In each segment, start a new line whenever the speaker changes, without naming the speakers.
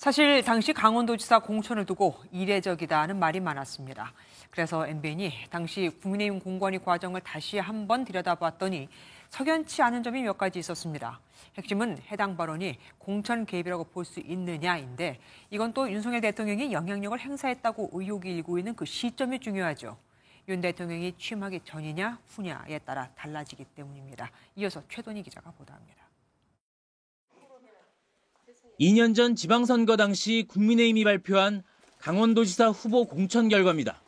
사실 당시 강원도지사 공천을 두고 이례적이다는 말이 많았습니다. 그래서 MBN이 당시 국민의힘 공관위 과정을 다시 한번 들여다봤더니 석연치 않은 점이 몇 가지 있었습니다. 핵심은 해당 발언이 공천 개입이라고 볼 수 있느냐인데 이건 또 윤석열 대통령이 영향력을 행사했다고 의혹이 일고 있는 그 시점이 중요하죠. 윤 대통령이 취임하기 전이냐 후냐에 따라 달라지기 때문입니다. 이어서 최돈희 기자가 보도합니다.
2년 전 지방선거 당시 국민의힘이 발표한 강원도지사 후보 공천 결과입니다.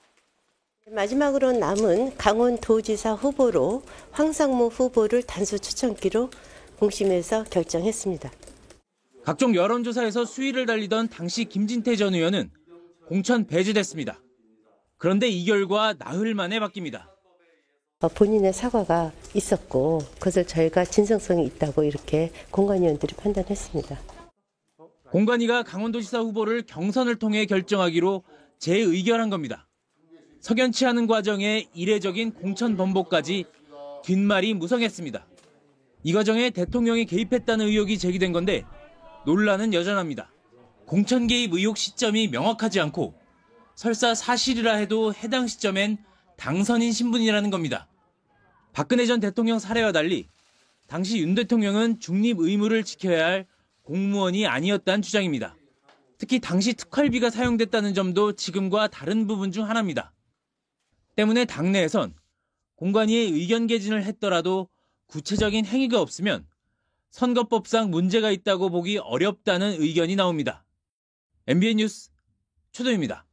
마지막으로 남은 강원도지사 후보로 황상무 후보를 단수 추천기로 공심에서 결정했습니다.
각종 여론조사에서 수위를 달리던 당시 김진태 전 의원은 공천 배제됐습니다. 그런데 이 결과 나흘 만에 바뀝니다.
본인의 사과가 있었고 그것을 저희가 진정성이 있다고 이렇게 공관위원들이 판단했습니다.
공관위가 강원도지사 후보를 경선을 통해 결정하기로 재의결한 겁니다. 석연치 않은 과정에 이례적인 공천 번복까지 뒷말이 무성했습니다. 이 과정에 대통령이 개입했다는 의혹이 제기된 건데 논란은 여전합니다. 공천 개입 의혹 시점이 명확하지 않고 설사 사실이라 해도 해당 시점엔 당선인 신분이라는 겁니다. 박근혜 전 대통령 사례와 달리 당시 윤 대통령은 중립 의무를 지켜야 할 공무원이 아니었다는 주장입니다. 특히 당시 특활비가 사용됐다는 점도 지금과 다른 부분 중 하나입니다. 때문에 당내에선 공관위의 의견 개진을 했더라도 구체적인 행위가 없으면 선거법상 문제가 있다고 보기 어렵다는 의견이 나옵니다. MBN 뉴스 최도희입니다.